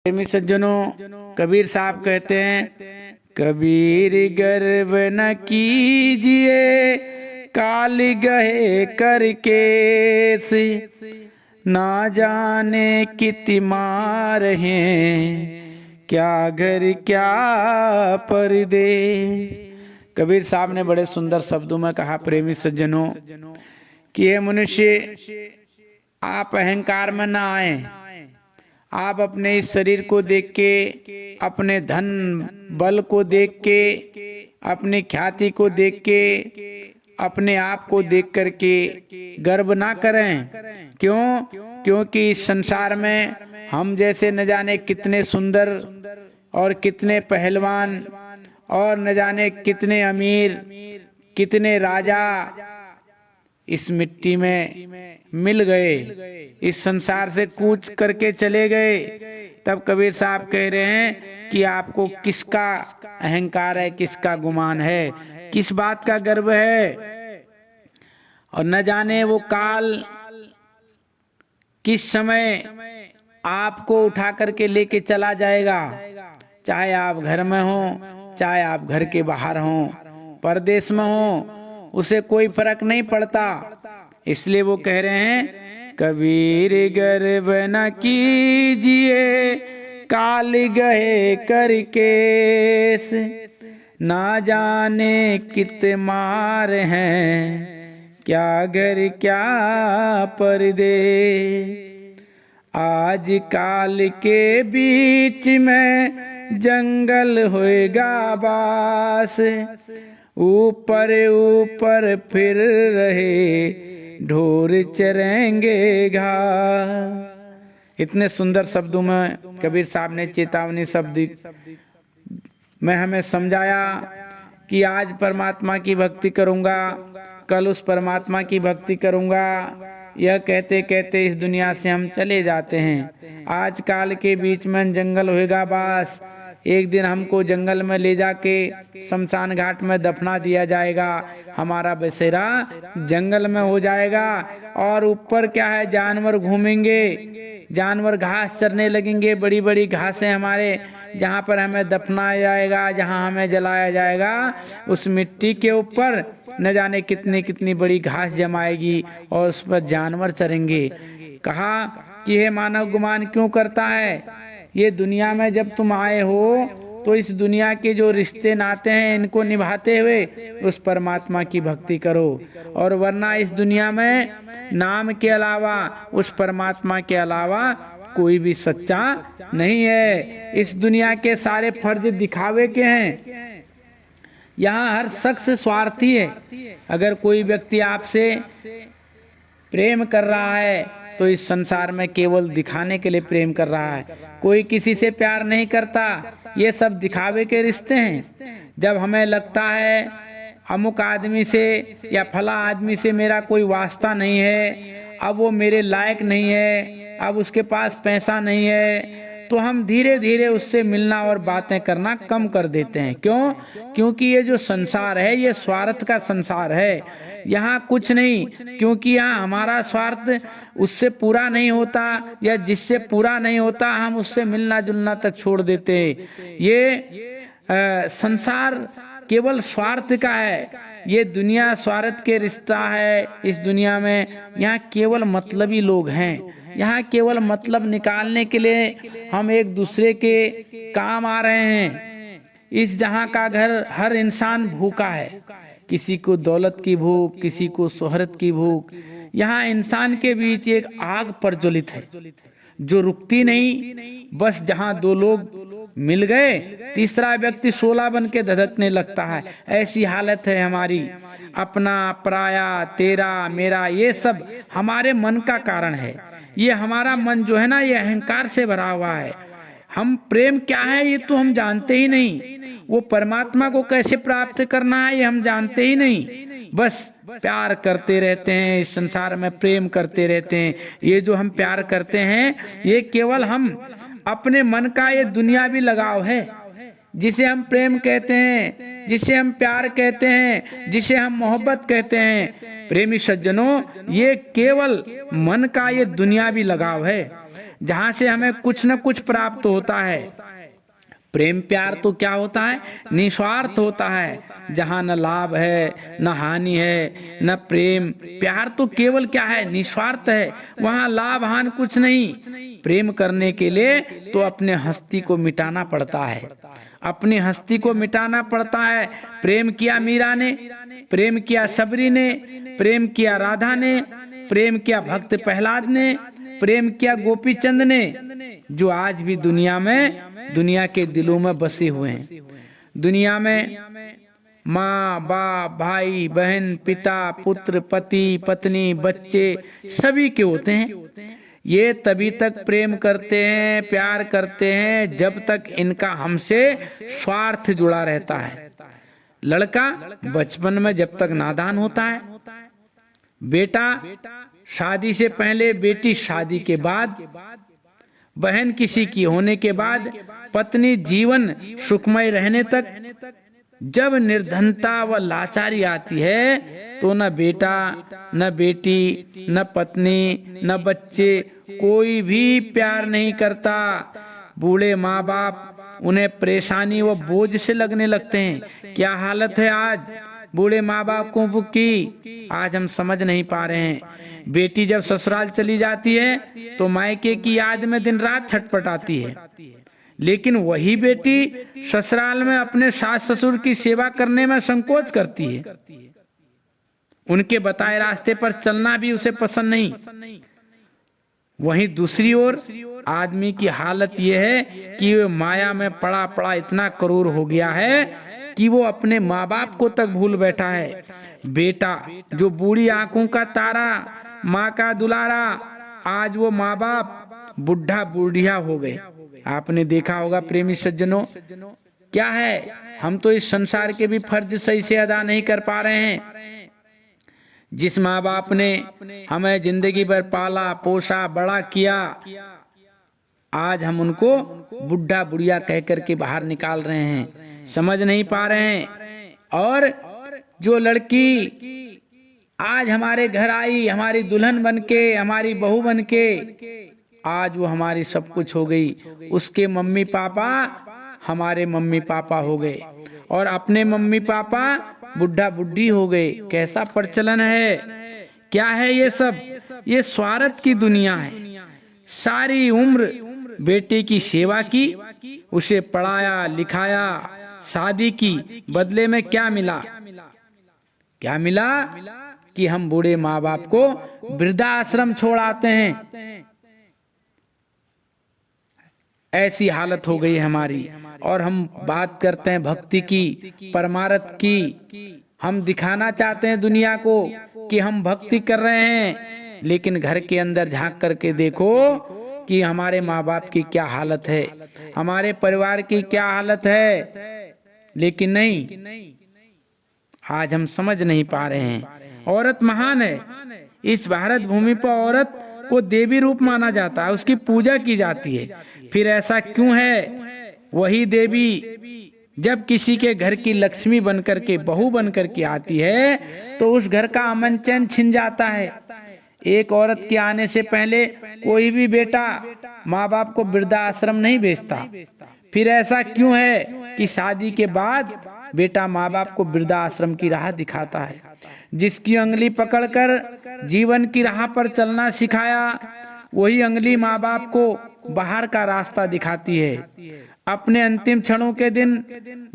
प्रेमी सज्जनों, कबीर साहब कहते हैं, कबीर गर्व न कीजिए काल गहे करके से, ना जाने कितनी मार हैं क्या घर क्या पर्दे। कबीर साहब ने बड़े सुंदर शब्दों में कहा, प्रेमी सज्जनों, कि ये मनुष्य आप अहंकार में ना आए। आप अपने इस शरीर को देख के, अपने धन बल को देख के, अपनी ख्याति को देख के, अपने आप को देख करके गर्व ना करें। क्यों? क्योंकि इस संसार में हम जैसे न जाने कितने सुंदर और कितने पहलवान और न जाने कितने अमीर, कितने राजा इस मिट्टी में मिल गए, इस संसार से कूच करके चले गए। तब कबीर साहब कह रहे हैं कि आपको किसका अहंकार है, किसका गुमान है, किस बात का गर्व है। और न जाने वो काल किस समय आपको उठा करके लेके चला जाएगा। चाहे आप घर में हो, चाहे आप घर के बाहर हो, परदेश में हो, उसे कोई फर्क नहीं पड़ता। इसलिए वो कह रहे हैं, कबीर गर्व न कीजिए काल गहे करके से, ना जाने कित मार हैं क्या घर क्या पर्दे। आज काल के बीच में जंगल होएगा बास, ऊपर ऊपर फिर रहे ढोर चरेंगे घास। इतने सुंदर शब्दों में कबीर साहब ने चेतावनी शब्द में हमें समझाया कि आज परमात्मा की भक्ति करूंगा, कल उस परमात्मा की भक्ति करूंगा। यह कहते कहते इस दुनिया से हम चले जाते हैं। आज काल के बीच में जंगल होएगा बास, एक दिन हमको जंगल में ले जाके शमशान घाट में दफना दिया जाएगा। हमारा बसेरा जंगल में हो जाएगा और ऊपर क्या है, जानवर घूमेंगे, जानवर घास चरने लगेंगे। बड़ी बड़ी घासें हमारे जहाँ पर हमें दफनाया जाएगा, जहाँ हमें जलाया जाएगा, उस मिट्टी के ऊपर न जाने कितनी कितनी बड़ी घास जमाएगी और उस पर जानवर चरेंगे। कहा कि हे मानव, गुमान क्यों करता है? ये दुनिया में जब तुम आए हो तो इस दुनिया के जो रिश्ते नाते हैं इनको निभाते हुए उस परमात्मा की भक्ति करो, और वरना इस दुनिया में नाम के अलावा, उस परमात्मा के अलावा कोई भी सच्चा नहीं है। इस दुनिया के सारे फर्ज दिखावे के हैं। यहाँ हर शख्स स्वार्थी है। अगर कोई व्यक्ति आपसे प्रेम कर रहा है तो इस संसार में केवल दिखाने के लिए प्रेम कर रहा है। कोई किसी से प्यार नहीं करता। ये सब दिखावे के रिश्ते हैं। जब हमें लगता है अमुक आदमी से या फला आदमी से मेरा कोई वास्ता नहीं है, अब वो मेरे लायक नहीं है, अब उसके पास पैसा नहीं है, तो हम धीरे धीरे उससे मिलना और बातें करना कम कर देते हैं। क्यों? क्योंकि ये जो संसार है ये स्वार्थ का संसार है। यहाँ कुछ नहीं, क्योंकि यहाँ हमारा स्वार्थ उससे पूरा नहीं होता, या जिससे पूरा नहीं होता हम उससे मिलना जुलना तक छोड़ देते हैं। ये संसार केवल स्वार्थ का है। ये दुनिया स्वार्थ के रिश्ता है। इस दुनिया में यहाँ केवल मतलबी लोग हैं। यहाँ केवल मतलब निकालने के लिए हम एक दूसरे के काम आ रहे हैं। इस जहाँ का घर हर इंसान भूखा है, किसी को दौलत की भूख, किसी को शोहरत की भूख। यहाँ इंसान के बीच एक आग प्रज्वलित है जो रुकती नहीं। बस जहाँ दो लोग मिल गए, तीसरा व्यक्ति शोला बन के धधकने लगता है। ऐसी हालत है हमारी। अपना पराया, तेरा मेरा, ये सब हमारे मन का कारण है। ये हमारा मन जो है ना, ये अहंकार से भरा हुआ है। हम प्रेम क्या है ये तो हम जानते ही नहीं। वो परमात्मा को कैसे प्राप्त करना है ये हम जानते ही नहीं। बस प्यार करते रहते हैं, इस संसार में प्रेम करते रहते हैं। ये जो हम प्यार करते हैं ये केवल हम अपने मन का ये दुनियावी लगाव है, जिसे हम प्रेम कहते हैं, जिसे हम प्यार कहते हैं, जिसे हम मोहब्बत कहते हैं। प्रेमी सज्जनों, ये केवल मन का ये दुनियावी लगाव है। जहां से हमें कुछ न कुछ प्राप्त होता है। प्रेम प्यार तो क्या होता है, निस्वार्थ होता है, जहां न लाभ है न हानि है। न प्रेम प्यार तो केवल क्या है, निस्वार्थ है, वहां लाभ हानि कुछ नहीं। प्रेम करने के लिए तो अपने हस्ती को मिटाना पड़ता है, अपनी हस्ती को मिटाना पड़ता है। प्रेम किया मीरा ने, प्रेम किया सबरी ने, प्रेम किया राधा ने, प्रेम किया भक्त प्रहलाद ने, प्रेम किया गोपी चंद ने, जो आज भी दुनिया के दिलों में बसे हुए हैं। दुनिया में माँ बाप भाई बहन पिता पुत्र पति पत्नी बच्चे सभी के होते हैं। ये तभी तक प्रेम करते हैं प्यार करते हैं जब तक इनका हमसे स्वार्थ जुड़ा रहता है। लड़का बचपन में जब तक नादान होता है, बेटा शादी से पहले, बेटी शादी के बाद, बहन किसी की होने के बाद, पत्नी जीवन सुखमय रहने तक। जब निर्धनता व लाचारी आती है तो न बेटा न बेटी न पत्नी न बच्चे कोई भी प्यार नहीं करता। बूढ़े माँ बाप उन्हें परेशानी व बोझ से लगने लगते हैं। क्या हालत है आज बूढ़े माँ बाप को की, आज हम समझ नहीं पा रहे हैं। बेटी जब ससुराल चली जाती है तो मायके की याद में दिन रात छटपटाती है, लेकिन वही बेटी ससुराल में अपने सास ससुर की सेवा करने में संकोच करती है। उनके बताए रास्ते पर चलना भी उसे पसंद नहीं। वहीं दूसरी ओर आदमी की हालत यह है कि वह माया में पड़ा पड़ा इतना क्रूर हो गया है कि वो अपने माँ बाप को तक भूल बैठा है। बेटा जो बूढ़ी आंखों का तारा, माँ का दुलारा, आज वो माँ बाप बुढ़ा बुढ़िया हो गए। आपने देखा होगा प्रेमी सज्जनों, क्या है, हम तो इस संसार के भी फर्ज सही से अदा नहीं कर पा रहे हैं। जिस माँ बाप ने हमें जिंदगी भर पाला पोसा बड़ा किया, आज हम उनको बुढ़ा बुढ़िया कह करके बाहर निकाल रहे हैं, समझ नहीं पा रहे हैं। और जो लड़की आज हमारे घर आई, हमारी दुल्हन बनके, हमारी बहू बनके, आज वो हमारी सब कुछ हो गई। उसके मम्मी पापा हमारे मम्मी पापा हो गए और अपने मम्मी पापा बुढ़ा बुढ़ी हो गए। कैसा प्रचलन है, क्या है ये सब? ये स्वार्थ की दुनिया है। सारी उम्र बेटे की सेवा की, उसे पढ़ाया लिखाया, शादी की, बदले में क्या मिला? क्या मिला कि हम बूढ़े माँ बाप को वृद्धाश्रम छोड़ आते हैं। ऐसी हालत हो गई है हमारी। और हम बात करते हैं भक्ति की, परमार्थ की। हम दिखाना चाहते हैं दुनिया को कि हम भक्ति कर रहे हैं, लेकिन घर के अंदर झांक करके देखो कि हमारे माँ बाप की क्या हालत है, हमारे परिवार की क्या हालत है। लेकिन नहीं, आज हम समझ नहीं पा रहे हैं। औरत महान है। इस भारत भूमि पर औरत को देवी रूप माना जाता है, उसकी पूजा की जाती है। फिर ऐसा क्यों है? वही देवी जब किसी के घर की लक्ष्मी बनकर के, बहू बनकर के आती है तो उस घर का अमन चैन छिन जाता है। एक औरत के आने से पहले कोई भी बेटा माँ बाप को वृद्धाश्रम नहीं भेजता। फिर ऐसा क्यों है कि शादी के बाद बेटा माँ बाप को वृद्धाश्रम की राह दिखाता है? जिसकी अंगुली पकड़कर जीवन की राह पर चलना सिखाया, वही अंगुली माँ बाप को बाहर का रास्ता दिखाती है। अपने अंतिम क्षणों के दिन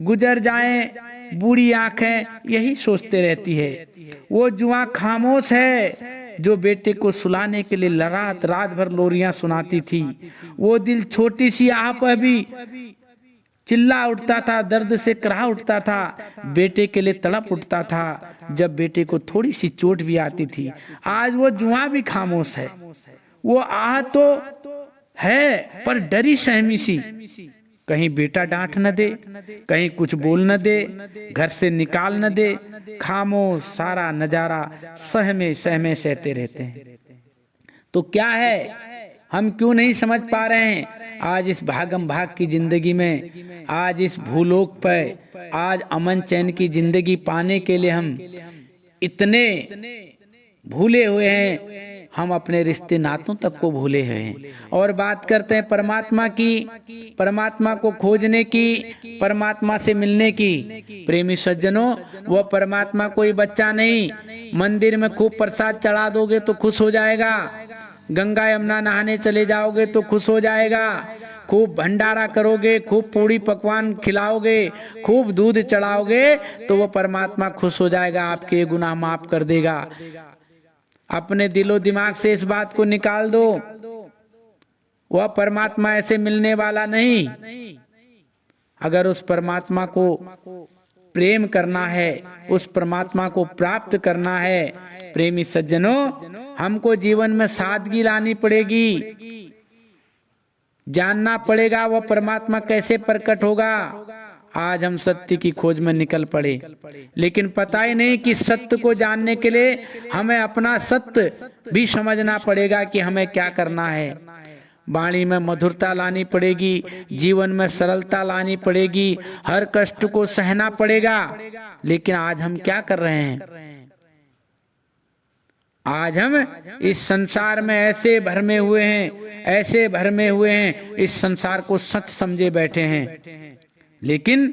गुजर जाएं, बूढ़ी आंखें यही सोचते रहती है। वो जुआ खामोश है जो बेटे को सुलाने के लिए रात भर लोरियां सुनाती थी। वो दिल छोटी सी आह पर भी चिल्ला उठता था, दर्द से कराह उठता था, बेटे के लिए तड़प उठता था जब बेटे को थोड़ी सी चोट भी आती थी। आज वो जुआ भी खामोश है। वो आह तो है पर डरी सहमी सी, कहीं बेटा डांट न दे, कहीं कुछ बोल न दे, घर से निकाल न दे। खामोश सारा नजारा सहमे सहमे सहते रहते हैं। तो क्या है, हम क्यों नहीं समझ पा रहे हैं? आज इस भागम भाग की जिंदगी में, आज इस भूलोक पर, आज अमन चैन की जिंदगी पाने के लिए हम इतने भूले हुए हैं। हम अपने रिश्ते नातों तक को भूले हैं। और बात करते हैं परमात्मा की, परमात्मा को खोजने की, परमात्मा से मिलने की। प्रेमी सज्जनों, वह परमात्मा कोई बच्चा नहीं। मंदिर में खूब प्रसाद चढ़ा दोगे तो खुश हो जाएगा, गंगा यमुना नहाने चले जाओगे तो खुश हो जाएगा, खूब भंडारा करोगे, खूब पूड़ी पकवान खिलाओगे, खूब दूध चढ़ाओगे तो वो परमात्मा खुश हो जाएगा, आपके गुनाह माफ कर देगा। अपने दिलो दिमाग से इस बात को निकाल दो, वह परमात्मा ऐसे मिलने वाला नहीं। अगर उस परमात्मा को प्रेम करना है, उस परमात्मा को प्राप्त करना है, प्रेमी सज्जनों, हमको जीवन में सादगी लानी पड़ेगी। जानना पड़ेगा वह परमात्मा कैसे प्रकट होगा। आज हम सत्य की खोज में निकल पड़े, लेकिन पता ही नहीं कि सत्य को जानने के लिए हमें अपना सत्य भी समझना पड़ेगा कि हमें क्या करना है। वाणी में मधुरता लानी पड़ेगी, जीवन में सरलता लानी पड़ेगी, हर कष्ट को सहना पड़ेगा। लेकिन आज हम क्या कर रहे हैं? आज हम इस संसार में ऐसे भरमे हुए हैं, ऐसे भरमे हुए हैं, इस संसार को सच समझे बैठे हैं। लेकिन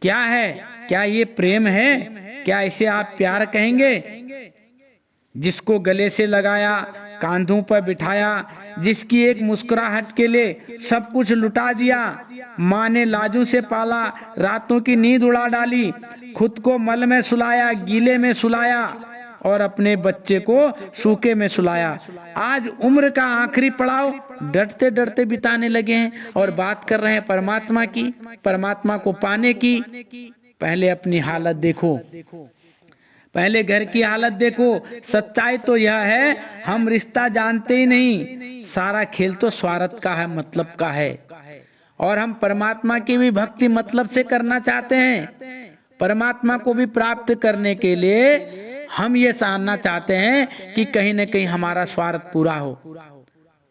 क्या है? क्या ये प्रेम है? क्या इसे आप प्यार कहेंगे? जिसको गले से लगाया, कांधों पर बिठाया, जिसकी एक मुस्कुराहट के लिए सब कुछ लुटा दिया, माँ ने लाजों से पाला, रातों की नींद उड़ा डाली, खुद को मल में सुलाया, गीले में सुलाया और अपने बच्चे को सूखे में सुलाया। आज उम्र का आखिरी पड़ाव डरते डरते बिताने लगे हैं और बात कर रहे हैं परमात्मा की, परमात्मा को पाने की। पहले अपनी हालत देखो, पहले घर की हालत देखो। सच्चाई तो यह है, हम रिश्ता जानते ही नहीं, सारा खेल तो स्वार्थ का है, मतलब का है। और हम परमात्मा की भी भक्ति मतलब से करना चाहते हैं। परमात्मा को भी प्राप्त करने के लिए हम ये जानना चाहते हैं कि कहीं न कहीं हमारा स्वार्थ पूरा हो।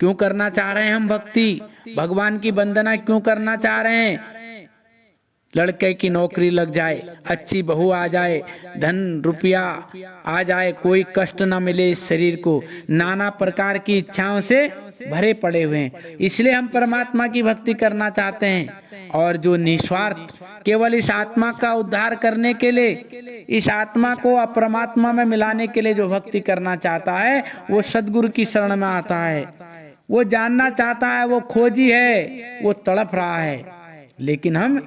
क्यों करना चाह रहे हैं हम भक्ति? भगवान की वंदना क्यों करना चाह रहे हैं? लड़के की नौकरी लग जाए, अच्छी बहू आ जाए, धन रुपया आ जाए, कोई कष्ट ना मिले इस शरीर को, नाना प्रकार की इच्छाओं से भरे पड़े हुए हैं। इसलिए हम परमात्मा की भक्ति करना चाहते हैं। और जो निस्वार्थ केवल इस आत्मा का उद्धार करने के लिए, इस आत्मा को परमात्मा में मिलाने के लिए जो भक्ति करना चाहता है, वो सद्गुरु की शरण में आता है, वो जानना चाहता है, वो खोजी है, वो तड़प रहा है। लेकिन हम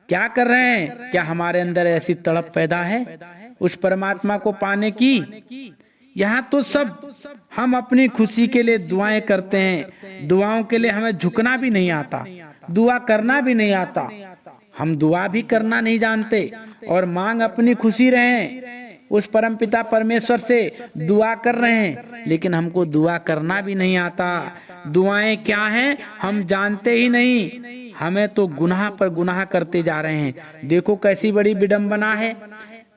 क्या कर रहे हैं? क्या हमारे अंदर ऐसी तड़प पैदा है उस परमात्मा को पाने की? यहाँ तो सब हम अपनी खुशी के लिए दुआएं करते हैं, दुआओं के लिए हमें झुकना भी नहीं आता, दुआ करना भी नहीं आता। हम दुआ भी करना नहीं जानते और मांग अपनी खुशी रहे उस परमपिता परमेश्वर से दुआ कर रहे हैं, लेकिन हमको दुआ करना भी नहीं आता। दुआएं क्या हैं हम जानते ही नहीं, हमें तो गुनाह पर गुनाह करते जा रहे हैं। देखो कैसी बड़ी विडंबना है,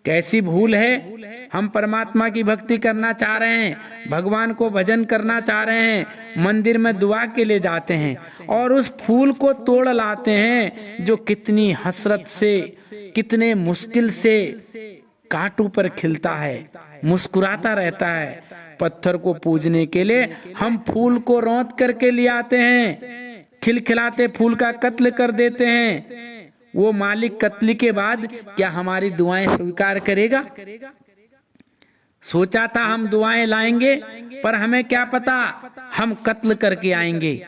कैसी भूल है। हम परमात्मा की भक्ति करना चाह रहे हैं, भगवान को भजन करना चाह रहे हैं, मंदिर में दुआ के लिए जाते हैं और उस फूल को तोड़ लाते हैं जो कितनी हसरत से, कितने मुश्किल से कांटों पर खिलता है, मुस्कुराता रहता है। पत्थर को पूजने के लिए हम फूल को रौंद करके ले आते हैं, खिलखिलाते फूल का कत्ल कर देते हैं। वो मालिक कत्ल के बाद क्या हमारी दुआएं स्वीकार करेगा? सोचा था हम दुआएं लाएंगे, पर हमें क्या पता हम कत्ल करके आएंगे।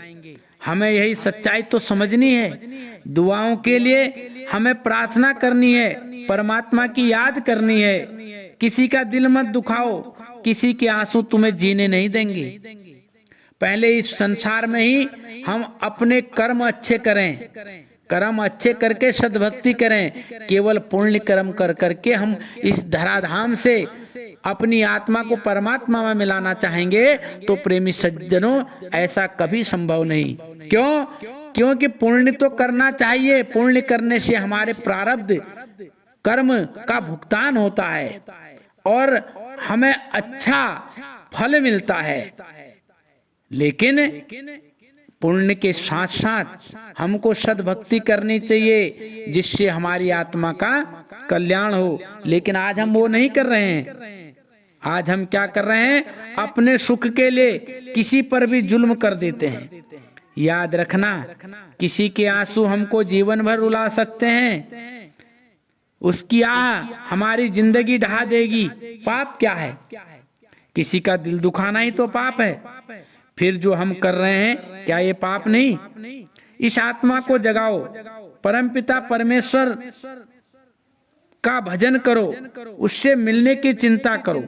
हमें यही सच्चाई तो समझनी है। दुआओं के लिए हमें प्रार्थना करनी है, परमात्मा की याद करनी है। किसी का दिल मत दुखाओ, किसी के आंसू तुम्हें जीने नहीं देंगे। पहले इस संसार में ही हम अपने कर्म अच्छे करें, कर्म अच्छे करके सद्भक्ति करें। केवल पुण्य कर्म कर करके हम इस धराधाम से अपनी आत्मा को परमात्मा में मिलाना चाहेंगे तो प्रेमी सज्जनों ऐसा कभी संभव नहीं। क्यों? क्योंकि पुण्य तो करना चाहिए, पुण्य करने से हमारे प्रारब्ध कर्म का भुगतान होता है और हमें अच्छा फल मिलता है। लेकिन पुण्य के साथ साथ हमको सद्भक्ति करनी चाहिए जिससे हमारी आत्मा का कल्याण हो। लेकिन आज हम वो नहीं कर रहे हैं। आज हम क्या कर रहे हैं, अपने सुख के लिए किसी पर भी जुल्म कर देते हैं। याद रखना, किसी के आंसू हमको जीवन भर रुला सकते हैं, उसकी आह हमारी जिंदगी ढहा देगी। पाप क्या है? किसी का दिल दुखाना ही तो पाप है। फिर जो हम कर रहे हैं, क्या ये पाप नहीं? इस आत्मा को जगाओ, परमपिता परमेश्वर का भजन करो, उससे मिलने की चिंता करो।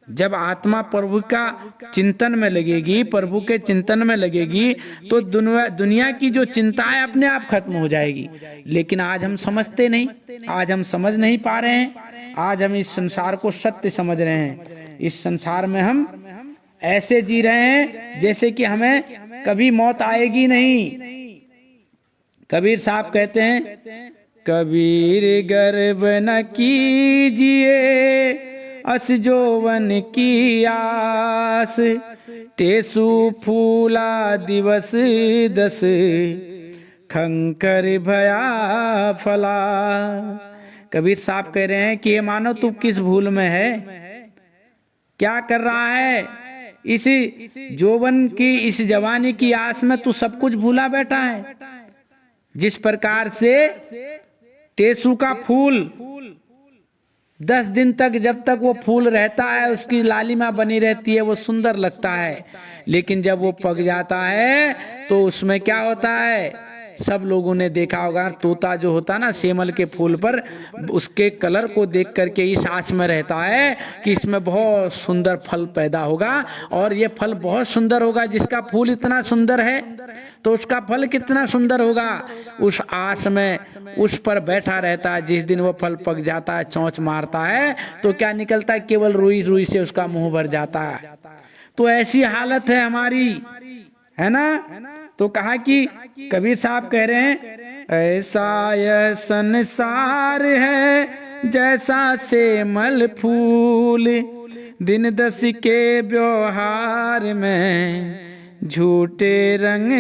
जब आत्मा प्रभु का चिंतन में लगेगी, प्रभु के चिंतन में लगेगी, तो दुनिया की जो चिंता है अपने आप खत्म हो जाएगी। लेकिन आज हम समझते नहीं, आज हम समझ नहीं पा रहे हैं। आज हम इस संसार को सत्य समझ रहे हैं। इस संसार में हम ऐसे जी रहे हैं जैसे कि हमें कभी मौत आएगी नहीं। कबीर साहब कहते हैं, कबीर गर्व न कीजिए अस जोवन की आस, टेसु फूला दिवस दस, खंकर भया फला। कबीर साहब कह रहे हैं कि ये मानो तू किस भूल में है, क्या कर रहा है? इस जोवन की, इस जवानी की आस में तू सब कुछ भूला बैठा है। जिस प्रकार से टेसू का फूल 10 दिन तक, जब तक वो फूल रहता है, उसकी लालिमा बनी रहती है, वो सुंदर लगता है। लेकिन जब वो पक जाता है तो उसमें क्या होता है? सब लोगों ने देखा होगा, तोता जो होता ना सेमल के फूल पर, उसके कलर को देख करके इस आस में रहता है कि इसमें बहुत सुंदर फल पैदा होगा, और ये फल बहुत सुंदर होगा। जिसका फूल इतना सुंदर है तो उसका फल कितना सुंदर होगा। उस आस में उस पर बैठा रहता है। जिस दिन वो फल पक जाता है, चोंच मारता है, तो क्या निकलता है? केवल रुई रुई से उसका मुंह भर जाता है। तो ऐसी हालत है हमारी, है ना? तो कहा कि कबीर साहब कह रहे हैं, ऐसा यह संसार है जैसा सेमल फूल, दिन 10 के व्यवहार में झूठे रंग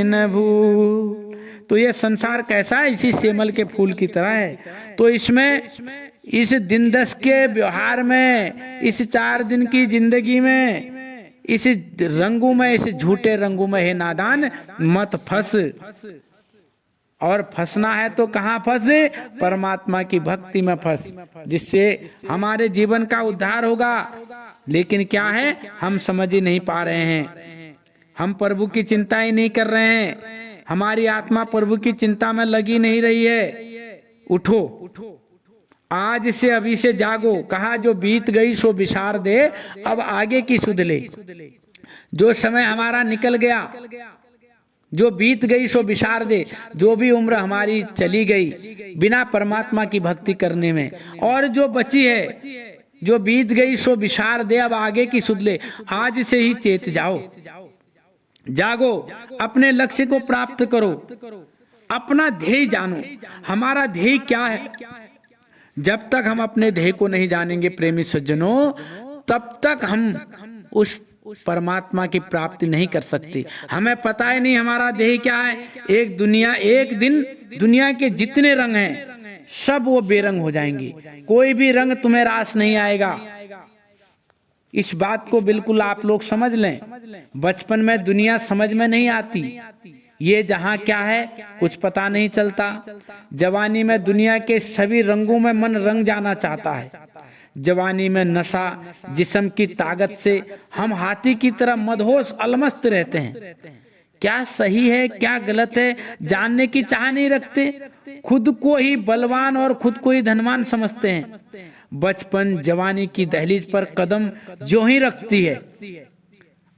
न भूल। तो ये संसार कैसा है? इसी सेमल के फूल की तरह है। तो इसमें, इस दिन 10 के व्यवहार में, इस 4 दिन की जिंदगी में, इस रंगों में, इस झूठे रंगों में हे नादान मत फंस। और फंसना है तो कहाँ फंस? परमात्मा की भक्ति में फंस, जिससे हमारे जीवन का उद्धार होगा। लेकिन क्या है, हम समझ ही नहीं पा रहे हैं। हम प्रभु की चिंता ही नहीं कर रहे हैं। हमारी आत्मा प्रभु की चिंता में लगी नहीं रही है। उठो, आज से, अभी से जागो। कहा जो बीत गई सो बिसार दे, अब आगे की सुध ले। जो समय हमारा निकल गया, जो बीत गई सो बिसार दे। जो भी उम्र हमारी चली गई बिना परमात्मा की भक्ति करने में, और जो बची है, जो बीत गई सो बिसार दे, अब आगे की सुध ले। आज से ही चेत जाओ, जागो, अपने लक्ष्य को प्राप्त करो, अपना ध्येय जानो। हमारा ध्येय क्या है? जब तक हम अपने ध्येय को नहीं जानेंगे प्रेमी सज्जनों, तब तक हम उस परमात्मा की प्राप्ति नहीं कर सकते। हमें पता ही नहीं हमारा ध्येय क्या है। एक दिन दुनिया के जितने रंग हैं सब वो बेरंग हो जाएंगे। कोई भी रंग तुम्हें रास नहीं आएगा। इस बात को बिल्कुल आप लोग समझ लें। बचपन में दुनिया समझ में नहीं आती, ये जहां क्या है कुछ पता नहीं चलता। जवानी में दुनिया के सभी रंगों में मन रंग जाना चाहता है। जवानी में नशा, जिस्म की ताकत से हम हाथी की तरह मदहोश अलमस्त रहते हैं। क्या सही है क्या गलत है जानने की चाह नहीं रखते। खुद को ही बलवान और खुद को ही धनवान समझते हैं। बचपन जवानी की दहलीज पर कदम जो ही रखती है,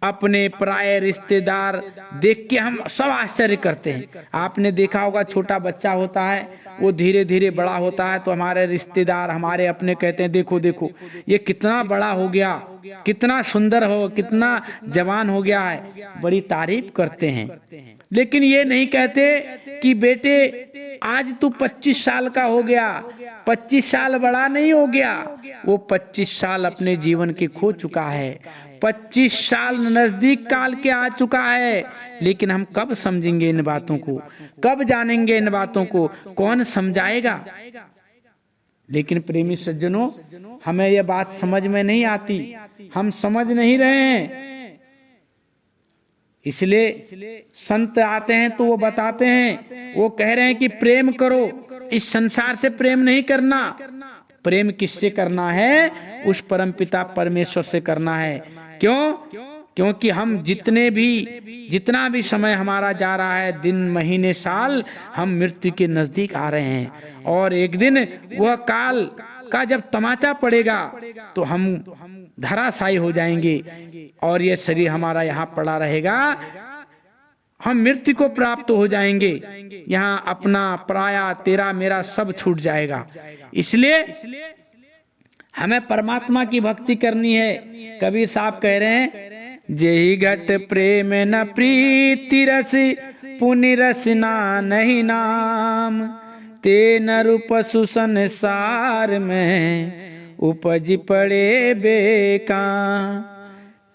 अपने पराये रिश्तेदार देख के हम सब आश्चर्य करते हैं। आपने देखा होगा, छोटा बच्चा होता है, वो धीरे धीरे बड़ा होता है तो हमारे रिश्तेदार, हमारे अपने कहते हैं देखो देखो ये कितना बड़ा हो गया, कितना सुंदर हो, कितना जवान हो गया है, बड़ी तारीफ करते हैं। लेकिन ये नहीं कहते कि बेटे आज तू 25 साल का हो गया। 25 साल बड़ा नहीं हो गया, वो 25 साल अपने जीवन के खो चुका है। 25 साल नजदीक काल के आ चुका है। लेकिन हम कब समझेंगे इन बातों को, कब जानेंगे इन बातों को, कौन समझाएगा। लेकिन प्रेमी सज्जनों, हमें यह बात समझ में नहीं आती, हम समझ नहीं रहे हैं। इसलिए संत आते हैं तो वो बताते हैं, वो कह रहे हैं कि प्रेम करो, इस संसार से प्रेम नहीं करना। प्रेम किससे करना है? उस परमपिता परमेश्वर से करना है। क्यों? क्योंकि हम जितना भी समय हमारा जा रहा है, दिन महीने साल, हम मृत्यु के नजदीक आ रहे हैं। और एक दिन वह काल का जब तमाचा पड़ेगा तो हम धराशायी हो जाएंगे और ये शरीर हमारा यहाँ पड़ा रहेगा। हम मृत्यु को प्राप्त हो जाएंगे, यहाँ अपना पराया तेरा मेरा सब छूट जाएगा। इसलिए हमें परमात्मा की भक्ति करनी है। कबीर साहब कह रहे हैं, जेहि घट प्रेम न प्रीति रस, पुनि रसना नहीं नाम, ते नर पशु संसार में उपज पड़े बेकाम।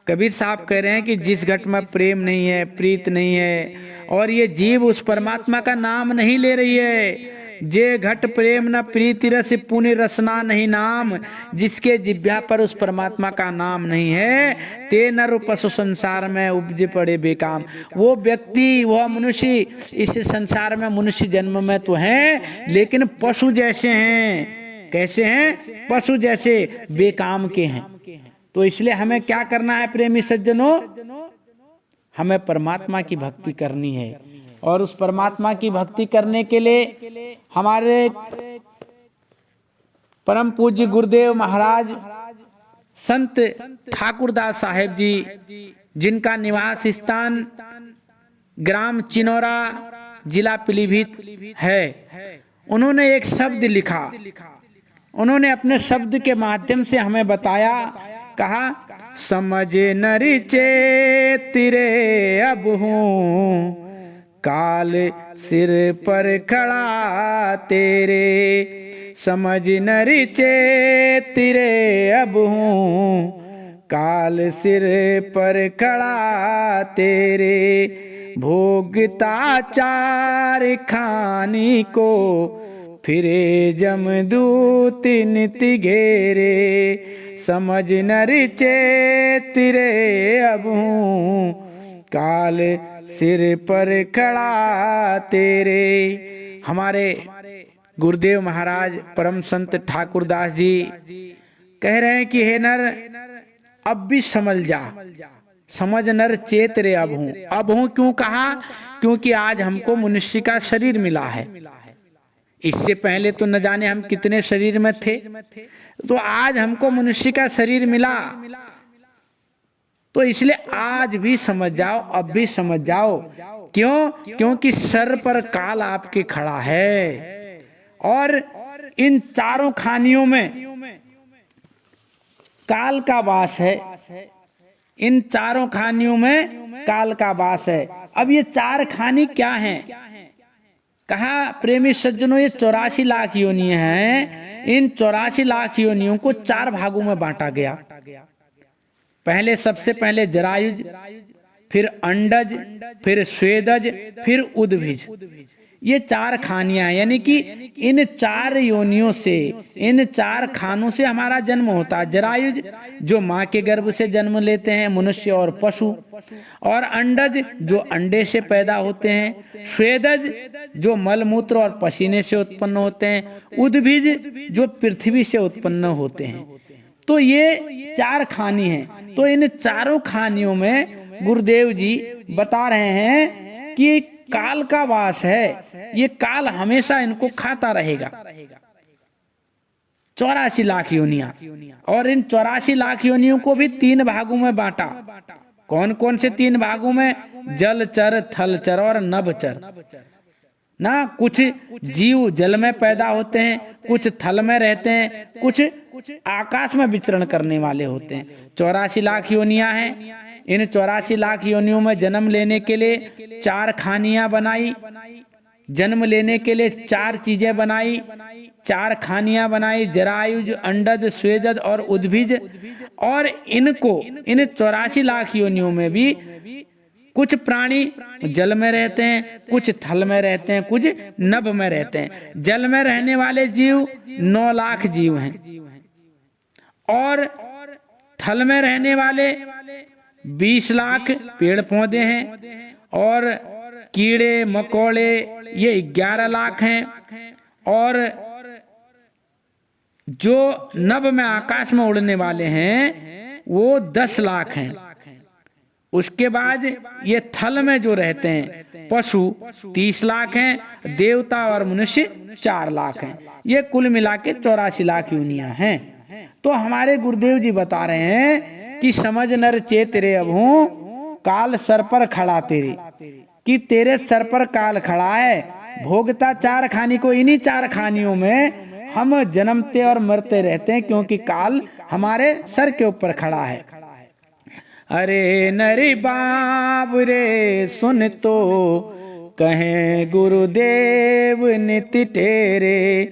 कबीर साहब कह रहे हैं कि जिस घट में प्रेम नहीं है, प्रीत नहीं है, और ये जीव उस परमात्मा का नाम नहीं ले रही है, जे घट प्रेम न प्रीति रस पुनि रसना नहीं नाम, जिसके जिह्वा पर उस परमात्मा का नाम नहीं है, ते नर पशु संसार में उपज पड़े बेकाम। वो व्यक्ति, वह मनुष्य इस संसार में मनुष्य जन्म में तो है, लेकिन पशु जैसे हैं। कैसे हैं? पशु जैसे, बेकाम के हैं। तो इसलिए हमें क्या करना है प्रेमी सज्जनों? हमें परमात्मा की भक्ति करनी है। और उस परमात्मा की भक्ति करने के लिए हमारे परम पूज्य गुरुदेव महाराज संत ठाकुरदास साहेब जी, जिनका निवास स्थान ग्राम चिनौरा, जिला पीलीभीत है, उन्होंने एक शब्द लिखा। उन्होंने अपने शब्द के माध्यम से हमें बताया, कहा, समझ नरि चेतिरे अब हूँ, काल सिर पर खड़ा तेरे। समझ नरि चेतिरे अब हूँ, काल सिर पर खड़ा तेरे। भोगता चार खानी को, फिरे जमदूत निति घेरे। समझ नरि चेतिरे अब हूँ, काल सिर पर खड़ा तेरे। हमारे गुरुदेव महाराज परम संत ठाकुरदास जी कह रहे हैं कि हे नर, अब भी समझ जा, समझ नर चेत रे अब हूँ। अब हूँ क्यों कहा? क्योंकि आज हमको मनुष्य का शरीर मिला है। इससे पहले तो न जाने हम कितने शरीर में थे, तो आज हमको मनुष्य का शरीर मिला। तो इसलिए आज भी समझ जाओ, अब भी समझ जाओ। क्यों? क्योंकि सर पर काल आपके खड़ा है, और इन चारों खानियों में काल का वास है। इन चारों खानियों में काल का वास है। अब ये चार खानी क्या हैं? कहा प्रेमी सज्जनों, ये 84 लाख योनियां हैं। इन 84 लाख योनियों को 4 भागों में बांटा गया। पहले, सबसे पहले जरायुज, फिर अंडज, फिर स्वेदज, फिर उद्भिज। ये 4 खानियां हैं। यानी कि इन 4 योनियों से, इन 4 खानों से हमारा जन्म होता है। जरायुज जो माँ के गर्भ से जन्म लेते हैं मनुष्य और पशु, और अंडज जो अंडे से पैदा होते हैं, स्वेदज जो मलमूत्र और पसीने से उत्पन्न होते हैं, उद्भिज जो पृथ्वी से उत्पन्न होते हैं। तो ये 4 खानी हैं। तो इन चारों खानियों में गुरुदेव जी बता रहे हैं कि काल का वास है। ये काल हमेशा इनको खाता रहेगा। 84 लाख योनियां, और इन 84 लाख योनियों को भी 3 भागों में बांटा। कौन कौन से 3 भागों में? जलचर, थलचर और नभचर ना। कुछ जीव जल में पैदा होते हैं, कुछ थल में रहते हैं, कुछ आकाश में विचरण करने वाले होते हैं। 84 लाख योनियां हैं। इन 84 लाख योनियों में जन्म लेने के लिए 4 खानियां बनाई। जन्म लेने के लिए 4 चीजें बनाई, 4 खानियां बनाई, जरायुज, अंडज, स्वेदज और उद्भिज। और इनको, इन 84 लाख योनियों में भी कुछ प्राणी जल में रहते हैं, कुछ थल में रहते हैं, कुछ नभ में रहते हैं। जल में रहने वाले जीव 9 लाख जीव हैं और थल में रहने वाले 20 लाख पेड़ पौधे हैं और कीड़े मकोड़े ये 11 लाख हैं और जो नभ में आकाश में उड़ने वाले हैं वो 10 लाख हैं। उसके बाद ये थल में जो रहते हैं पशु 30 लाख हैं, देवता और मनुष्य 4 लाख हैं। ये कुल मिला के 84 लाख योनियां हैं। तो हमारे गुरुदेव जी बता रहे हैं कि समझ नर चेत रे अब हूं काल सर पर खड़ा तेरे, कि तेरे सर पर काल खड़ा है, भोगता 4 खानी को। इन्हीं 4 खानियों में हम जन्मते और मरते रहते हैं क्योंकि काल हमारे सर के ऊपर खड़ा है। अरे नरी बाब रे सुन तो कहें गुरुदेव नित तेरे,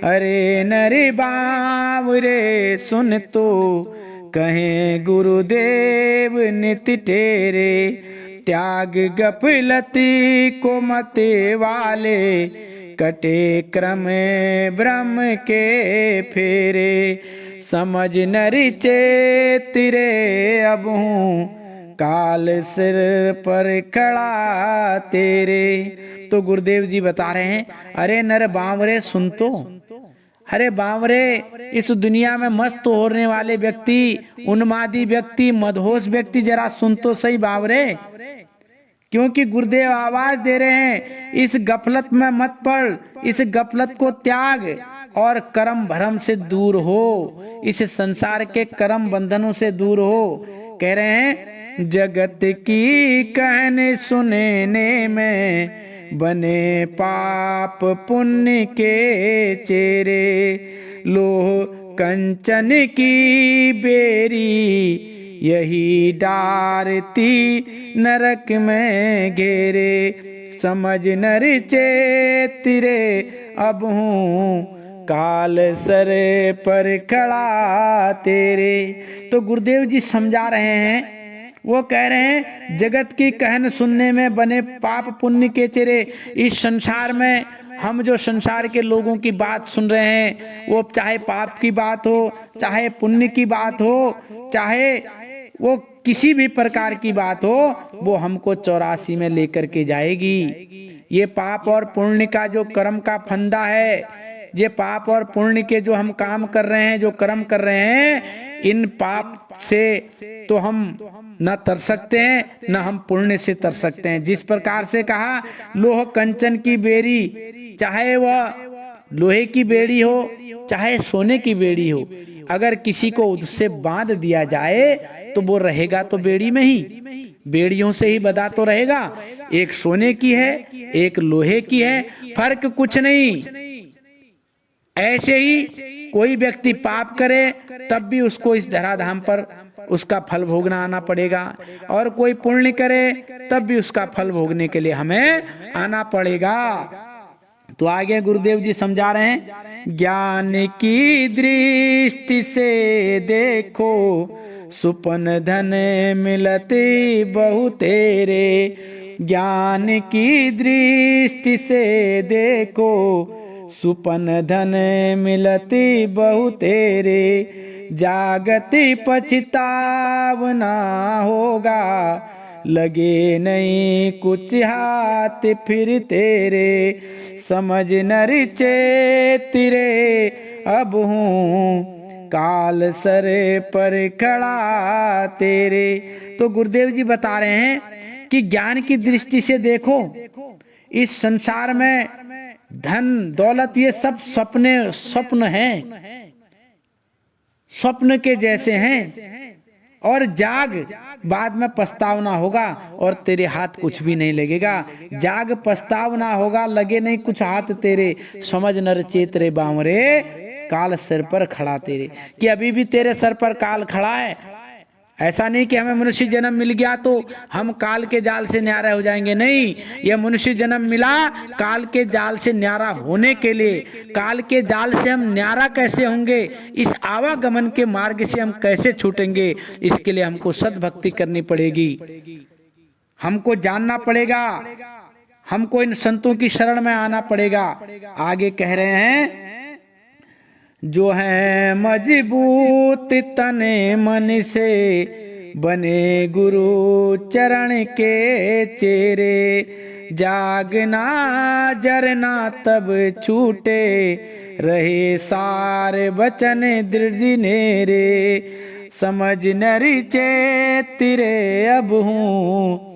अरे नरी बाब रे सुन तो कहें गुरुदेव नित तेरे, त्याग गफलती को मते वाले कटे क्रम ब्रह्म के फेरे, समझ नरि चेत रे अब हूँ काल सिर पर खड़ा तेरे। तो गुरुदेव जी बता रहे हैं, अरे नर बावरे सुन तो, अरे बावरे इस दुनिया में मस्त होने वाले व्यक्ति, उन्मादी व्यक्ति, मदहोश व्यक्ति, जरा सुन तो सही बावरे, क्योंकि गुरुदेव आवाज दे रहे हैं इस गफलत में मत पड़, इस गफलत को त्याग और कर्म भरम से दूर हो, इस संसार के कर्म बंधनों से दूर हो। कह रहे हैं जगत की कहने सुनने में बने पाप पुण्य के चेरे, लोह कंचन की बेरी यही डारती नरक में घेरे, समझ नर चेत रे अब हूँ काल सर पर खड़ा तेरे। तो गुरुदेव जी समझा रहे हैं, वो कह रहे हैं जगत की कहन सुनने में बने पाप पुण्य के चेरे। इस संसार में हम जो संसार के लोगों की बात सुन रहे हैं, वो चाहे पाप की बात हो, चाहे पुण्य की बात हो, चाहे वो किसी भी प्रकार की बात हो, वो हमको 84 में लेकर के जाएगी। ये पाप और पुण्य का जो कर्म का फंदा है, ये पाप और पुण्य के जो हम काम कर रहे हैं, जो कर्म कर रहे हैं, इन पाप से तो हम न तर सकते हैं, न हम पुण्य से तर सकते हैं। जिस प्रकार से कहा लोह कंचन की बेड़ी, चाहे वह लोहे की बेड़ी हो चाहे सोने की बेड़ी हो, अगर किसी को उससे बांध दिया जाए तो वो रहेगा तो बेड़ी में ही, बेड़ियों से ही बंधा तो रहेगा। एक सोने की है, एक लोहे की है, फर्क कुछ नहीं। ऐसे ही कोई व्यक्ति पाप करे तब भी उसको इस धराधाम पर उसका फल भोगना आना पड़ेगा, और कोई पुण्य करे तब भी उसका फल भोगने के लिए हमें आना पड़ेगा। तो आगे गुरुदेव जी समझा रहे हैं, ज्ञान की दृष्टि से देखो सुपन धन मिलते बहु तेरे, ज्ञान की दृष्टि से देखो सुपन धन मिलती बहु तेरे, जागती पछतावना होगा लगे नहीं कुछ हाथ फिर तेरे, समझ नर चेत रे अब हूँ काल सर पर खड़ा तेरे। तो गुरुदेव जी बता रहे हैं कि ज्ञान की दृष्टि से देखो, इस संसार में धन दौलत ये सब स्वप्न हैं, स्वप्न के जैसे हैं, और जाग बाद में पछतावना होगा और तेरे हाथ कुछ भी नहीं लगेगा। जाग पछतावना होगा लगे नहीं कुछ हाथ तेरे, समझ नर चेत रे बावरे काल सिर पर खड़ा तेरे, कि अभी भी तेरे सर पर काल खड़ा है। ऐसा नहीं कि हमें मनुष्य जन्म मिल गया तो हम काल के जाल से न्यारा हो जाएंगे, नहीं। यह मनुष्य जन्म मिला काल के जाल से न्यारा होने के लिए। काल के जाल से हम न्यारा कैसे होंगे, इस आवागमन के मार्ग से हम कैसे छूटेंगे, इसके लिए हमको सद्भक्ति करनी पड़ेगी। हमको जानना पड़ेगा, हमको इन संतों की शरण में आना पड़ेगा। आगे कह रहे हैं, जो है मजबूत तने मन से बने गुरु चरण के चेरे, जागना जरना तब छूटे रहे सारे वचन दृढ़ नेरे, समझ नरी चेतिरे अब हूँ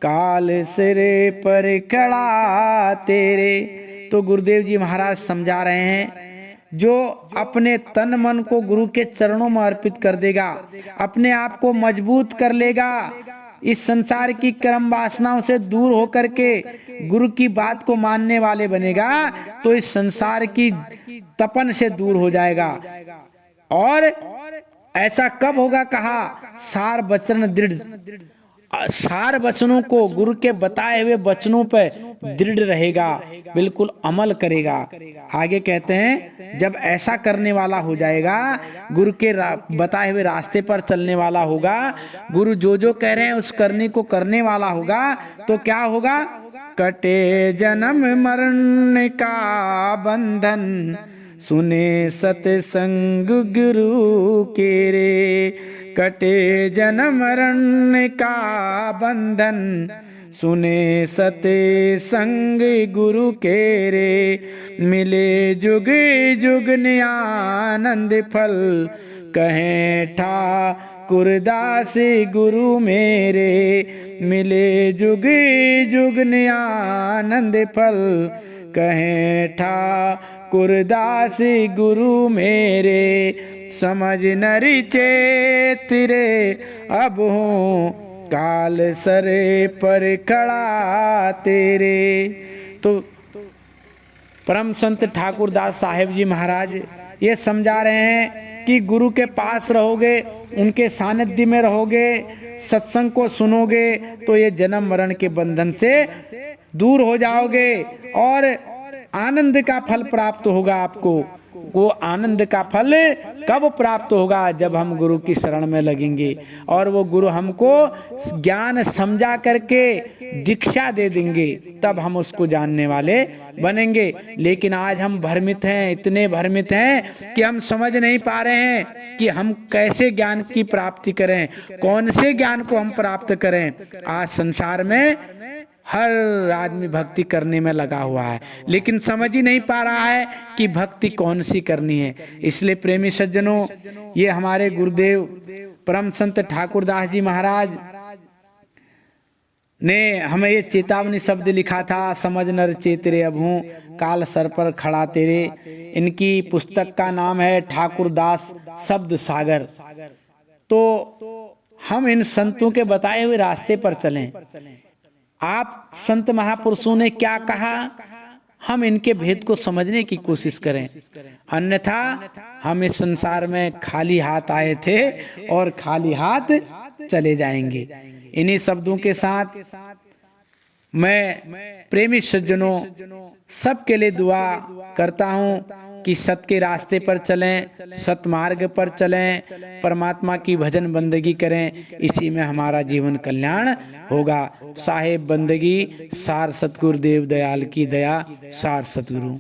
काल सिरे पर खड़ा तेरे। तो गुरुदेव जी महाराज समझा रहे हैं, जो अपने तन मन को गुरु के चरणों में अर्पित कर देगा, अपने आप को मजबूत कर लेगा, इस संसार की कर्म वासनाओं से दूर होकर के गुरु की बात को मानने वाले बनेगा, तो इस संसार की तपन से दूर हो जाएगा। और ऐसा कब होगा? कहा सार वचन दृढ़, सार वचनों को, गुरु के बताए हुए वचनों पर दृढ़ रहेगा, बिल्कुल अमल करेगा। आगे कहते हैं, जब ऐसा करने वाला हो जाएगा, गुरु के बताए हुए रास्ते पर चलने वाला होगा, गुरु जो जो कह रहे हैं उस करने को करने वाला होगा, तो क्या होगा? कटे जन्म मरण का बंधन, सुने सतसंग गुरु के रे। कटे जन्म मरण का बंधन, सुने सतसंग गुरु के रे। मिले जुग जुग आनंद फल, कहें ठाकुर दास गुरु मेरे। मिले जुग जुग आनंद फल, कहें ठाकुर दास गुरु मेरे। समझ नरी चेतिरे अब हूँ काल सरे पर खड़ा तेरे। तो परम संत ठाकुर दास साहेब जी महाराज ये समझा रहे हैं कि गुरु के पास रहोगे, उनके सानिध्य में रहोगे, सत्संग को सुनोगे, तो ये जन्म मरण के बंधन से दूर हो जाओगे और आनंद का फल प्राप्त होगा आपको। वो आनंद का फल कब प्राप्त होगा? जब हम गुरु की शरण में लगेंगे और वो गुरु हमको ज्ञान समझा करके दीक्षा दे देंगे, तब हम उसको जानने वाले बनेंगे। लेकिन आज हम भ्रमित हैं, इतने भ्रमित हैं कि हम समझ नहीं पा रहे हैं कि हम कैसे ज्ञान की प्राप्ति करें, कौन से ज्ञान को हम प्राप्त करें। आज संसार में हर आदमी भक्ति करने में लगा हुआ है, लेकिन समझ ही नहीं पा रहा है कि भक्ति कौन सी करनी है। इसलिए प्रेमी सज्जनों, ये हमारे गुरुदेव परम संत ठाकुर दास जी महाराज ने हमें ये चेतावनी शब्द लिखा था, समझ नर चेतरे अब हूँ काल सर पर खड़ा तेरे। इनकी पुस्तक का नाम है ठाकुर दास शब्द सागर। तो हम इन संतों के बताए हुए रास्ते पर चलें। आप संत महापुरुषों ने क्या कहा, हम इनके भेद को समझने की कोशिश करें, अन्यथा हम इस संसार में खाली हाथ आए थे और खाली हाथ चले जाएंगे। इन्हीं शब्दों के साथ मैं प्रेमी सज्जनों सबके लिए दुआ करता हूँ कि सत के रास्ते पर चलें, सत मार्ग पर चलें, परमात्मा की भजन बंदगी करें, इसी में हमारा जीवन कल्याण होगा। साहेब बंदगी सार सतगुरु देव दयाल की दया, सार सतगुरु।